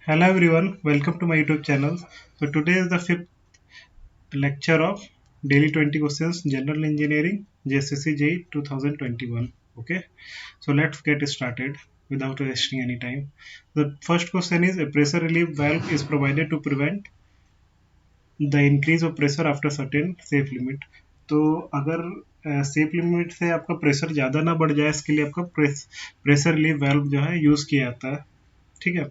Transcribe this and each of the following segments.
Hello everyone, welcome to my YouTube channel. So today is the fifth lecture of Daily 20 Questions General Engineering JSSC JEE 2021. Okay, so let's get started without wasting any time. The first question is a pressure relief valve is provided to prevent the increase of pressure after certain safe limit. तो अगर safe limit से आपका pressure ज़्यादा ना बढ़ जाए इसके लिए आपका प्रेशर रिलीफ वाल्व जो है यूज़ किया जाता है. ठीक है.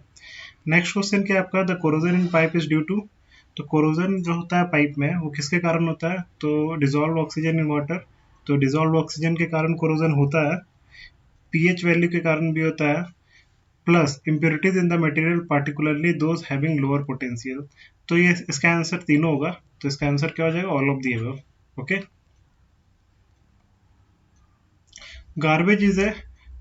नेक्स्ट क्वेश्चन क्या है आपका the corrosion in pipe is due to. तो कोरोजन जो होता है पाइप में वो किसके कारण होता है. तो डिजॉल्व ऑक्सीजन इन वाटर. तो डिजॉल्व ऑक्सीजन के कारण कोरोजन होता है. पीएच वैल्यू के कारण भी होता है. Plus impurities in the material particularly those having lower potential. तो ये इसका आंसर तीनों होगा. तो इसका आंसर क्या हो जाएगा all of the above. Okay. Garbage is a.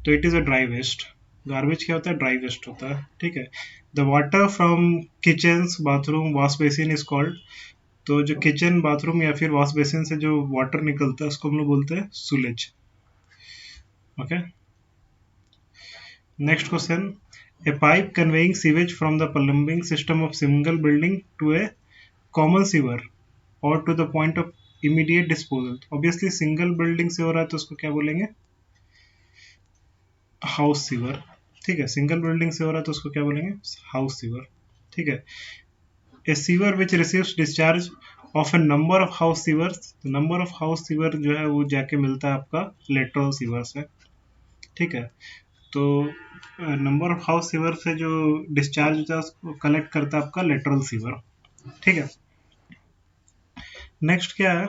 तो it is a dry waste. Garbage क्या होता है ड्राई वेस्ट होता है. ठीक है. The water from kitchen bathroom wash basin is called. तो जो किचन बाथरूम या फिर वॉश बेसिन से जो वाटर निकलता है उसको हम लोग बोलते हैं sullage. Okay. Next question. A pipe conveying sewage from the plumbing system of single building to a common sewer or to the point of immediate disposal. Obviously single building से हो रहा है तो उसको क्या बोलेंगे हाउस सीवर. ठीक है. सिंगल बिल्डिंग से हो रहा है तो उसको क्या बोलेंगे हाउस सीवर. ठीक है. A sewer which receives discharge of a number of house sewers. Number of house sewer जो है वो जाके मिलता है आपका लेटरल सीवर से. ठीक है. तो नंबर ऑफ हाउस सीवर से जो डिस्चार्ज होता है उसको कलेक्ट करता है आपका लेटरल सीवर. ठीक है. नेक्स्ट क्या है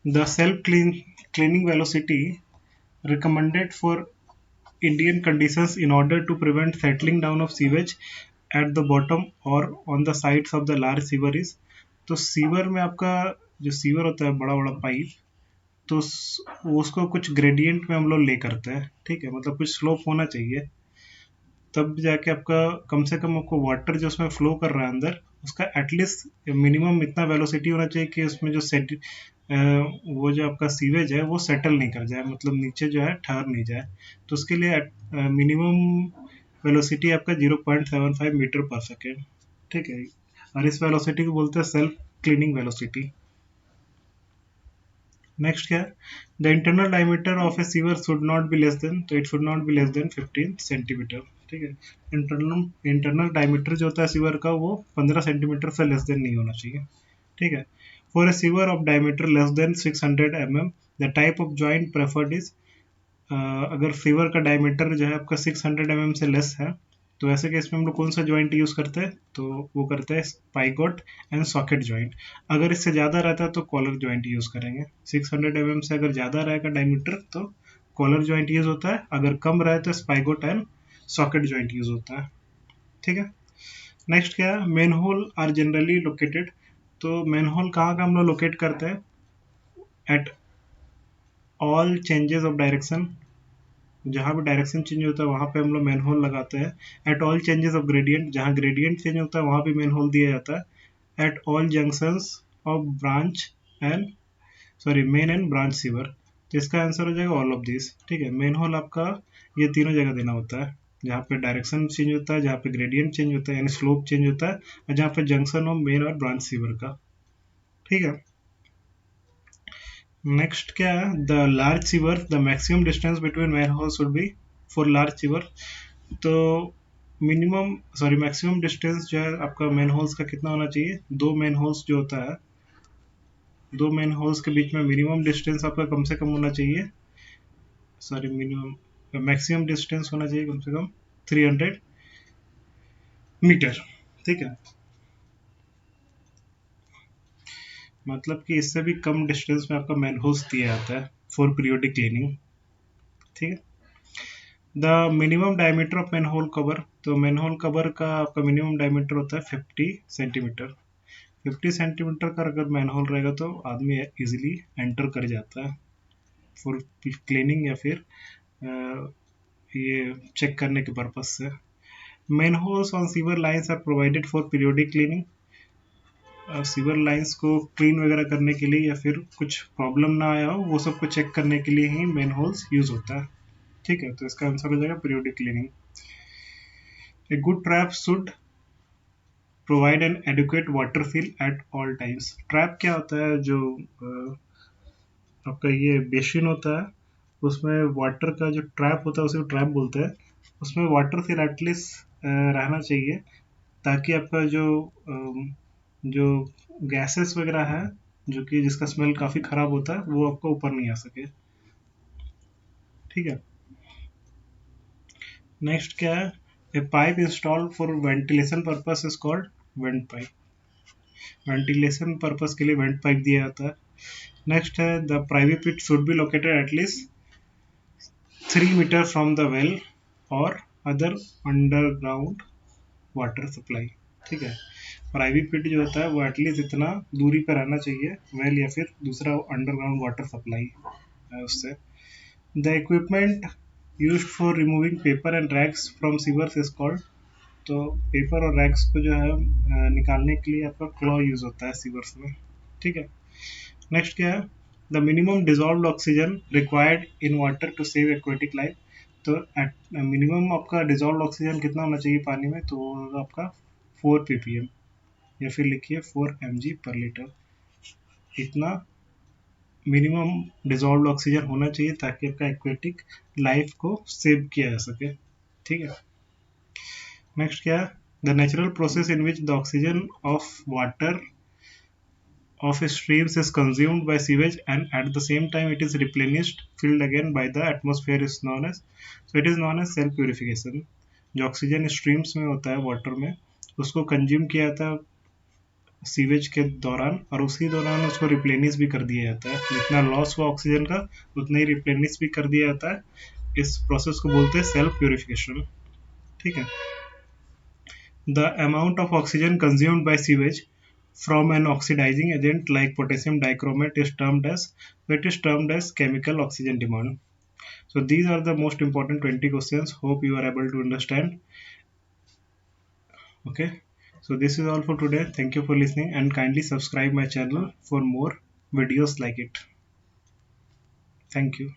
the self cleaning velocity recommended for Indian conditions in order to prevent settling down of sewage at the bottom or on the sides of the large sewer is. तो sewer में आपका जो sewer होता है बड़ा बड़ा पाइप तो उसको कुछ ग्रेडियंट में हम लोग ले करते हैं. ठीक है. मतलब कुछ स्लोप होना चाहिए तब जाके आपका कम से कम आपको वाटर जो उसमें फ्लो कर रहा है अंदर उसका एटलीस्ट मिनिमम इतना वेलोसिटी होना चाहिए कि उसमें जो वो जो आपका सीवेज है वो सेटल नहीं कर जाए मतलब नीचे जो है ठहर नहीं जाए. तो उसके लिए मिनिमम वेलोसिटी आपका 0.75 मीटर पर सेकेंड. ठीक है. और इस वेलोसिटी को बोलते हैं सेल्फ क्लीनिंग वेलोसिटी. नेक्स्ट क्या है the internal diameter of a sewer should not be less than. तो it should not be less than 15 centimetre. ठीक है. इंटरनल डायमीटर जो होता है सीवर का वो 15 सेंटीमीटर से लेस देन नहीं होना चाहिए. ठीक है. For a sewer of diameter less than 600 mm the type of joint preferred is. अगर सीवर का डायमीटर जो है आपका 600 mm से लेस है तो ऐसे केस में हम लोग कौन सा जॉइंट यूज करते हैं तो वो करते हैं स्पाइगोट एंड सॉकेट जॉइंट. अगर इससे ज़्यादा रहता है तो कॉलर जॉइंट यूज करेंगे. 600 mm से अगर ज़्यादा रहेगा डायमीटर तो कॉलर जॉइंट यूज होता है. अगर कम रहे तो spigot and socket joint use होता है. ठीक है. नेक्स्ट क्या है manhole are generally located. तो मेन होल कहाँ का हम लोग लोकेट करते हैं at all changes of direction. जहाँ भी डायरेक्शन चेंज होता है वहाँ पे हम लोग मेन होल लगाते हैं. At all changes of gradient. जहाँ ग्रेडियंट चेंज होता है वहाँ भी मेन होल दिया जाता है. At all junctions of branch and main and branch sewer. तो इसका आंसर हो जाएगा ऑल ऑफ दिस. ठीक है. मेन होल आपका ये तीनों जगह देना होता है जहाँ पे डायरेक्शन चेंज होता है जहाँ पे ग्रेडियंट चेंज होता है यानी स्लोप चेंज होता है और जहाँ पे जंक्शन ऑफ मेन और ब्रांच सीवर का. ठीक है. नेक्स्ट क्या है the large sewer the maximum distance between manhole should be. For large sewer तो मैक्सिमम डिस्टेंस जो है आपका मेन होल्स का कितना होना चाहिए. दो मेन होल्स जो होता है दो मेन होल्स के बीच में मिनिमम डिस्टेंस आपका कम से कम होना चाहिए. मिनिमम मैक्सिमम डिस्टेंस होना चाहिए कम से कम 300 मीटर. ठीक है. मतलब कि इससे भी कम डिस्टेंस में आपका मैन होल्स दिया जाता है फॉर पीरियोडिक क्लीनिंग. ठीक है. The minimum diameter of manhole cover. तो मैन होल कवर का आपका मिनिमम डायमीटर होता है 50 सेंटीमीटर. 50 सेंटीमीटर का अगर मैन होल रहेगा तो आदमी इजीली एंटर कर जाता है फॉर क्लीनिंग या फिर ये चेक करने के पर्पज से. Manholes on sewer lines are provided for periodic cleaning. Sewer lines को क्लीन वगैरह करने के लिए या फिर कुछ प्रॉब्लम ना आया हो वो सब को चेक करने के लिए ही मैन होल्स यूज होता है. ठीक है. तो इसका आंसर हो जाएगा periodic cleaning. A good trap should provide an adequate water fill at all times. Trap क्या होता है, जो आपका ये बेसिन होता है, उसमें वाटर का जो ट्रैप होता है उसे ट्रैप बोलते हैं। उसमें वाटर फिल एटलीस्ट रहना चाहिए, ताकि आपका जो गैसेस वगैरह है, जो कि जिसका स्मेल काफ़ी ख़राब होता है, वो आपको ऊपर नहीं आ सके। ठीक है। नेक्स्ट क्या है, a pipe installed for ventilation purpose is called vent pipe. Ventilation purpose के लिए वेंट पाइप दिया जाता है। नेक्स्ट है, the private pit should be located at least 3 metre from the well और अदर अंडरग्राउंड वाटर सप्लाई। ठीक है। प्राइवेट पिट जो होता है वो एटलीस्ट इतना दूरी पर रहना चाहिए वेल या फिर दूसरा अंडरग्राउंड वाटर सप्लाई है उससे। The equipment used for removing paper and rags from sewers is called. तो पेपर और रैग्स को जो है निकालने के लिए आपका क्लॉ यूज होता है सीवर्स में। ठीक है। नेक्स्ट क्या है, the minimum dissolved oxygen required in water to save aquatic life. तो मिनिमम आपका डिजॉल्व्ड ऑक्सीजन कितना होना चाहिए पानी में, तो वो होगा आपका 4 ppm, या फिर लिखिए 4 mg/लीटर। इतना मिनिमम डिजॉल्व्ड ऑक्सीजन होना चाहिए ताकि आपका एक्वेटिक लाइफ को सेव किया जा सके। ठीक है। नेक्स्ट क्या है, the natural process in which the oxygen of water of streams is consumed by sewage and at the same time it is replenished filled again by the atmosphere is known as, so it is known as self purification। जो oxygen streams में होता है water में, उसको consume किया जाता है sewage के दौरान, और उसी दौरान उसको रिप्लेनिश भी कर दिया जाता है। जितना लॉस हुआ ऑक्सीजन का उतना ही रिप्लेनिश भी कर दिया जाता है। इस प्रोसेस को बोलते हैं सेल्फ प्योरिफिकेशन। ठीक है। The amount of oxygen consumed by sewage from an oxidizing agent like potassium dichromate is termed as chemical oxygen demand. So these are the most important 20 questions. Hope you are able to understand. Okay. So this is all for today. Thank you for listening and kindly subscribe my channel for more videos like it. Thank you.